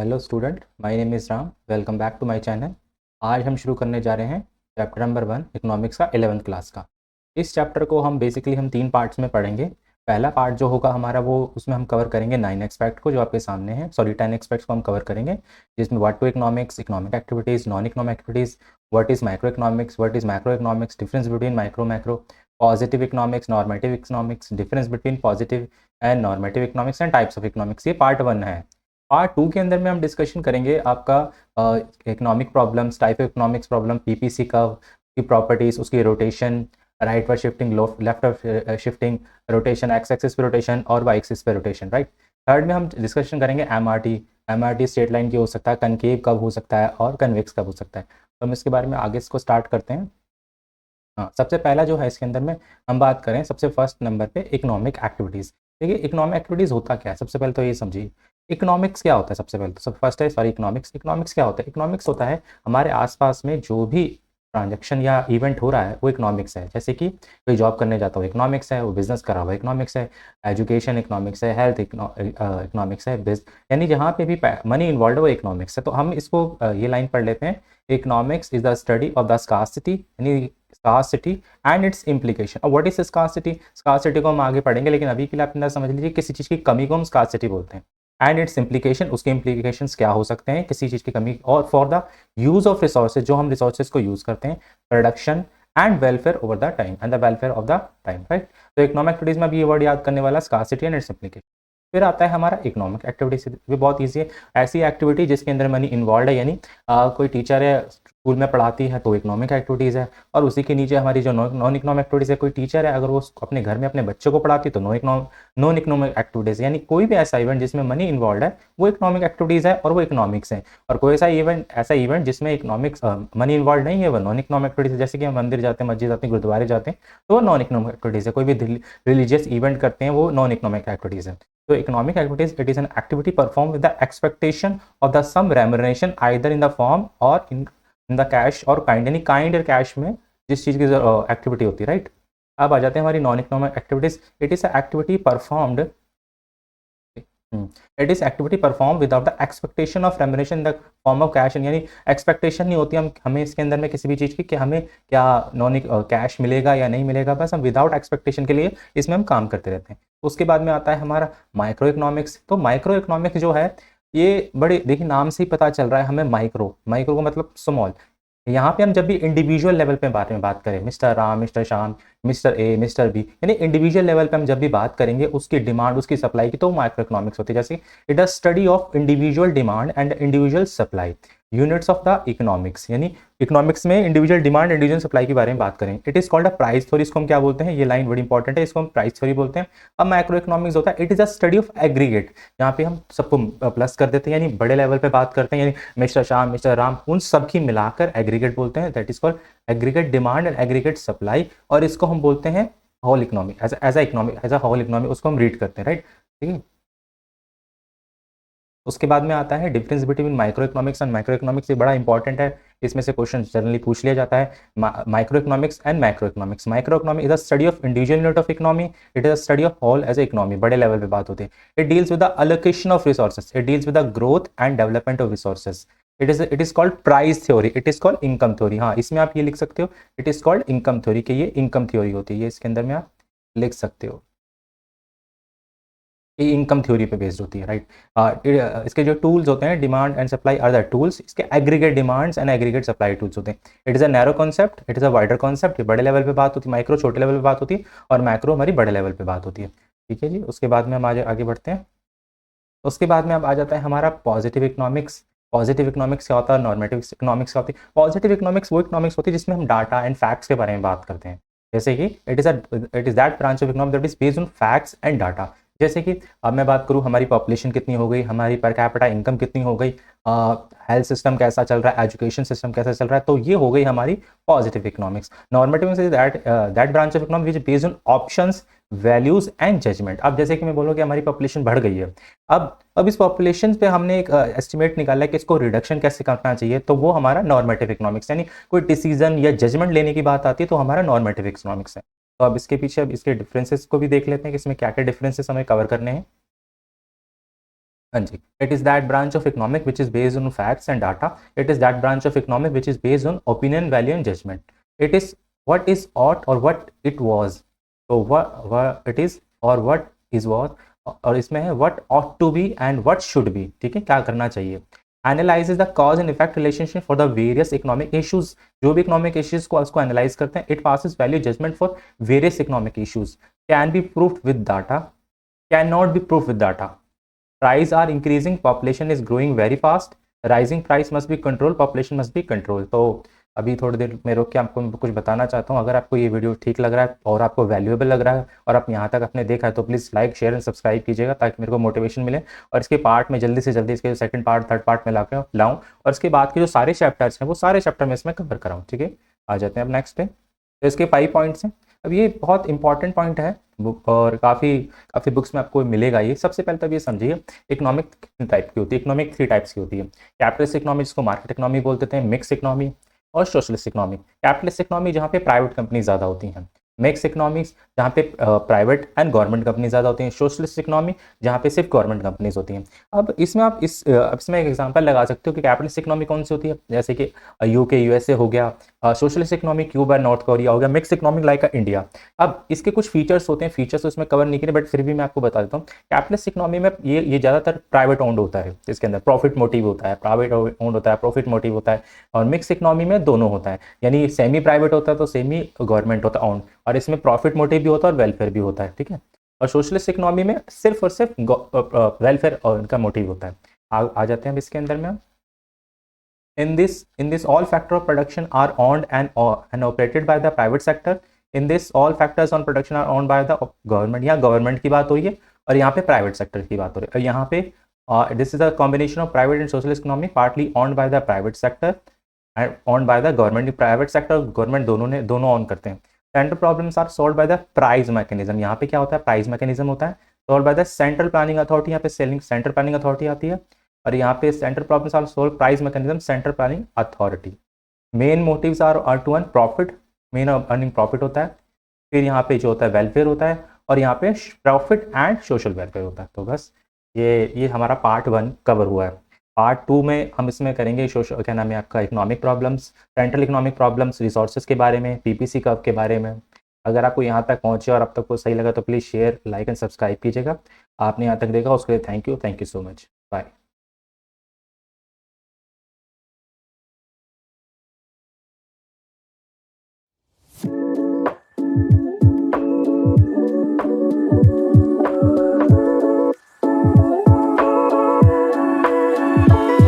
Hello student, my name is Ram. Welcome back to my channel. आज हम शुरू करने जा रहे हैं चैप्टर नंबर 1 इकोनॉमिक्स का 11th क्लास का। इस चैप्टर को हम बेसिकली 3 पार्ट्स में पढ़ेंगे। पहला पार्ट जो होगा हमारा वो उसमें हम कवर करेंगे 9 एक्सपेक्ट को जो आपके सामने है, सॉरी 10 एक्सपेक्ट्स को हम कवर करेंगे, जिसमें what to economics, economic activities, non economic activities, what is micro economics, what is macro economics, difference between micro macro, positive economics, normative economics, difference between positive and normative economics and types of economics. ये part 1 है। Part 2 के अंदर में हम discussion करेंगे आपका economic problems, type of economics problem, PPC curve की properties, उसकी रोटेशन, राइट पर शिफ्टिंग, लेफ्ट पर शिफ्टिंग, रोटेशन, एक्स एक्सिस पे रोटेशन और वाई एक्सिस पे रोटेशन, राइट। थर्ड में हम डिस्कशन करेंगे एमआरटी स्ट्रेट लाइन की हो सकता है, कनकेव कब हो सकता है और कन्वेक्स कब हो सकता है। तो हम इसके बारे में आगे इसको स्टार्ट करते हैं। हाँ, सबसे पहला जो है इसके अंदर में हम बात करें सबसे फर्स्ट नंबर पे इकोनॉमिक एक्टिविटीज़। देखिए इकोनॉमिक एक्टिविटीज़ होता क्या है, सबसे पहले तो ये समझिए इकोनॉमिक्स क्या होता है। सबसे पहले तो सब फर्स्ट है सॉरी इकोनॉमिक्स क्या होता है। इकोनॉमिक्स होता है हमारे आसपास में जो भी ट्रांजैक्शन या इवेंट हो रहा है वो इकोनॉमिक्स है। जैसे कि कोई जॉब करने जाता हो इकोनॉमिक्स है, वो बिजनेस कर रहा हुआ इकोनॉमिक्स है, एजुकेशन इकोनॉमिक्स है, हेल्थ इकोनॉमिक्स है, यानी जहाँ पे भी मनी इन्वॉल्व है वो इकोनॉमिक्स है। तो हम इसको ये लाइन पढ़ लेते हैं, economics is the study of the scarcity, यानी स्कार्सिटी एंड इट्स इम्प्लीकेशन। और व्हाट इज स्कार्सिटी, स्कार्सिटी को हम आगे पढ़ेंगे, लेकिन अभी के लिए आप अंदर समझ लीजिए किसी चीज़ की कमी को हम स्कार्सिटी बोलते हैं। एंड इट्स इम्प्लीकेशन, उसके इम्प्लीकेशंस क्या हो सकते हैं किसी चीज़ की कमी, और for the use of resources, जो हम रिसोर्सेज को यूज़ करते हैं, production and welfare over the time and the welfare of the time, right. तो इकोनॉमिक एक्टिविटीज में भी ये वर्ड याद करने वाला स्कार्सिटी एंड इट्स इम्प्लीकेशन। फिर आता है हमारा इकोनॉमिक एक्टिविटी, भी बहुत ईजी है। ऐसी एक्टिविटी जिसके अंदर मनी इन्वॉल्व है, यानी कोई टीचर है स्कूल में पढ़ाती है तो इकोनॉमिक एक्टिविटीज़ है, और उसी के नीचे हमारी जो नॉन इकोनॉमिक एक्टिविटीज़ है, कोई टीचर है अगर वो अपने घर में अपने बच्चों को पढ़ाती है तो नॉन इकोनॉमिक एक्टिविटीज़, यानी कोई भी ऐसा इवेंट जिसमें मनी इन्वॉल्व है वो इकोनॉमिक एक्टिविटीज़ है और वो इकोनॉमिक्स है। और कोई ऐसा इवेंट जिसमें इकोनॉमिक्स मनी इन्वॉल्व नहीं है वो नॉन इकोनॉमिक एक्टिविटीज़, जैसे कि हम मंदिर जाते हैं, मस्जिद जाते हैं, गुरुद्वारे जाते हैं, तो वो नॉन इकोनॉमिक एक्टिविटीज़ है। कोई भी रिलीजियस इवेंट करते हैं वो नॉन इकोनॉमिक एक्टिविटीज़ है। So economic activities, it is an activity performed with the expectation of the some remuneration either in the form or in the cash or kind, यानी kind और cash में जिस चीज़ की activity होती है, right. अब आ जाते हैं हमारी non economic activities. It is activity performed it is activity perform without the expectation of remuneration in the form of cash, यानी एक्सपेक्टेशन नहीं होती हमें इसके अंदर में किसी भी चीज़ की कि हमें क्या नॉन कैश मिलेगा या नहीं मिलेगा, बस हम विदाउट एक्सपेक्टेशन के लिए इसमें हम काम करते रहते हैं। उसके बाद में आता है हमारा माइक्रो इकोनॉमिक्स। तो माइक्रो इकोनॉमिक्स जो है ये बड़े, देखिए नाम से ही पता चल रहा है हमें, माइक्रो माइक्रो का मतलब स्मॉल। यहाँ पे हम जब भी इंडिविजुअल लेवल पे बारे में बात करें, mister Ram, mister Shyam, mister A, mister B, यानी इंडिविजुअल लेवल पे हम जब भी बात करेंगे उसकी डिमांड, उसकी सप्लाई की, तो माइक्रो इकोनॉमिक्स होती है। जैसे it is study of individual demand and individual supply, units of the economics, यानी इकोनॉमिक्स में इंडिविजुअल डिमांड, इंडिविजुअल सप्लाई के बारे में बात करें। It is called a price theory, इसको हम क्या बोलते हैं, ये लाइन बड़ी इंपॉर्टेंट है, इसको हम प्राइस थ्योरी बोलते हैं। अब माइक्रो इकोनॉमिक्स होता है, it is a study of aggregate, यहाँ पे हम सबको प्लस कर देते हैं, यानी बड़े लेवल पे बात करते हैं, यानी मिस्टर श्याम, मिस्टर राम, उन सब की मिलाकर एग्रीगेट बोलते हैं। That is called aggregate demand and aggregate supply, और इसको हम बोलते हैं whole economy, as a whole economy, उसको हम रीड करते हैं, राइट। ठीक है। उसके बाद में आता है difference between micro economics and macro economics. ये बड़ा इंपॉर्टेंट है, इसमें से क्वेश्चन जनरली पूछ लिया जाता है। Micro economics and macro economics, micro economic is a study of individual unit of economy, it is a study of whole as a economy, बड़े लेवल पे बात होती है। It deals with the allocation of resources, it deals with the growth and development of resources. It is called price theory, it is called income theory. हाँ, इसमें आप ये लिख सकते हो, it is called income theory, कि ये income theory होती है, ये इसके अंदर में आप लिख सकते हो, ये इनकम थ्योरी पे बेस्ड होती है, राइट। इसके जो टूल्स होते हैं, demand and supply are the tools, इसके aggregate demands and aggregate supply tools होते हैं। It is a narrow concept, it is a wider concept, ये बड़े लेवल पे बात होती है, माइक्रो छोटे लेवल पे बात होती है, और मैक्रो हमारी बड़े लेवल पे बात होती है। ठीक है जी। उसके बाद में हम आगे बढ़ते हैं। उसके बाद में अब आ जाता है हमारा पॉजिटिव इकोनॉमिक्स। पॉजिटिव इकोनॉमिक्स क्या होता है, नॉर्मेटिव इकोनॉमिक्स क्या होती है। पॉजिटिव इकोनॉमिक्स वो इकोनॉमिक्स होती है जिसमें हम डाटा एंड फैक्ट्स के बारे में बात करते हैं। जैसे कि it is that branch of economics that is based on facts and data. जैसे कि अब मैं बात करूँ, हमारी पॉपुलेशन कितनी हो गई, हमारी पर कैपिटा इनकम कितनी हो गई, हेल्थ सिस्टम कैसा चल रहा है, एजुकेशन सिस्टम कैसा चल रहा है, तो ये हो गई हमारी positive economics. Normative is that branch of economics which based on options, values and judgement. अब जैसे कि मैं बोलूँ कि हमारी पॉपुलेशन बढ़ गई है, अब इस पॉपुलेशन पे हमने एक एस्टिमेट निकाला है कि इसको रिडक्शन कैसे करना चाहिए, तो वो हमारा नॉर्मेटिव इकोनॉमिक्स, यानी कोई डिसीजन या जजमेंट लेने की बात आती है तो हमारा नॉर्मेटिव इकोनॉमिक्स है। तो अब इसके पीछे अब इसके डिफरेंसेस को भी देख लेते हैं कि इसमें क्या क्या डिफरेंसेस हमें कवर करने हैं। हाँ जी, it is that branch of economic which is based on facts and data. It is that branch of economic which is based on opinion, value and judgment. It is what is ought or what it was. तो what it is और what is was, और इसमें है what ought to be and what should be. ठीक है, क्या करना चाहिए. Analyzes the cause and effect relationship for the various economic issues. जो भी economic issues को उसको analyze करते हैं. It passes value judgment for various economic issues. Can be proved with data. Cannot be proved with data. Prices are increasing, population is growing very fast. Rising price must be controlled, population must be controlled. तो अभी थोड़ी देर में रुक के आपको कुछ बताना चाहता हूँ. अगर आपको ये वीडियो ठीक लग रहा है और आपको वैल्यूएबल लग रहा है और आप यहाँ तक आपने देखा है तो please like, share and subscribe कीजिएगा ताकि मेरे को मोटिवेशन मिले और इसके पार्ट में जल्दी से जल्दी इसके सेकंड पार्ट, थर्ड पार्ट में लाऊँ और इसके बाद के जो सारे चैप्टर्स हैं वो सारे चैप्टर में इसमें कवर कराऊँ. ठीक है, आ जाते हैं अब नेक्स्ट पे. तो इसके 5 पॉइंट्स हैं. अब ये बहुत इंपॉर्टेंट पॉइंट है बुक और काफ़ी बुक्स में आपको मिलेगा. ये सबसे पहले तो ये समझिए इकोनॉमिक टाइप की होती है. इकोनॉमिक 3 टाइप्स की होती है. कैपिटलिस्ट इकोनॉमी जिसको मार्केट इकोनॉमी बोलते हैं, मिक्स इकोनॉमी और सोशलिस्ट इकोनॉमी. कैपिटलिस्ट इकोनॉमी जहाँ पे प्राइवेट कंपनी ज़्यादा होती हैं. मिक्स इकोनॉमिक्स जहाँ पे प्राइवेट एंड गवर्नमेंट कंपनी ज़्यादा होती हैं. सोशलिस्ट इकोनॉमी जहाँ पे सिर्फ गवर्नमेंट कंपनीज होती हैं. अब इसमें आप इसमें एक एग्जांपल लगा सकते हो कि कैपिटलिस्ट इकोनॉमी कौन सी होती है, जैसे कि यूके, यूएसए हो गया. Socialist economy Cuba, north Korea हो गया. Mix economic like India. अब इसके कुछ फीचर्स होते हैं, फीचर्स उसमें कवर नहीं किए बट फिर भी मैं आपको बता देता हूँ. कैपिटलिस्ट इकोनॉमी में ये ज़्यादातर प्राइवेट ओन्ड होता है. इसके अंदर प्रॉफिट मोटिव होता है, प्राइवेट ओन्ड होता है, प्रॉफिट मोटिव होता है. और मिक्स इकोनॉमी में दोनों होता है, यानी सेमी प्राइवेट होता है तो सेमी गवर्नमेंट होता है ओन्ड, और इसमें प्रॉफिट मोटिव भी होता है और वेलफेयर भी होता है. ठीक है, और सोशलिस्ट इकोनॉमी में सिर्फ और सिर्फ वेलफेयर और इनका मोटिव होता है. आ जाते हैं अब इसके अंदर में. In this all factor of production are owned and operated by the private sector. In this all factors on production are owned by the government. यहाँ गवर्नमेंट की बात हो रही है और यहाँ पे प्राइवेट सेक्टर की बात हो रही है. और यहाँ पे this is a combination of private and social economy, partly owned by the private sector and owned by the government. Private sector और गवर्नमेंट दोनों ऑन करते हैं. Central problems are solve by the price mechanism. यहाँ पे क्या होता है, price mechanism होता है. Solve by the central planning authority. यहाँ पे सेंट्रल प्लानिंग अथॉरिटी आती है. और यहाँ पे central problems are solve price mechanism, central planning authority. Main motives are to earn profit. Main earning profit होता है. फिर यहाँ पे जो होता है वेलफेयर होता है और यहाँ पे प्रॉफिट एंड सोशल वेलफेयर होता है. तो बस ये हमारा पार्ट 1 कवर हुआ है. पार्ट 2 में हम इसमें करेंगे सोशल, क्या नाम है आपका, economic problems, central economic problems, resources के बारे में, पीपीसी कर्व के बारे में. अगर आपको यहाँ तक पहुँचे और अब तक को सही लगा तो please share, like and subscribe कीजिएगा. आपने यहाँ तक देखा उसके लिए thank you so much. Bye.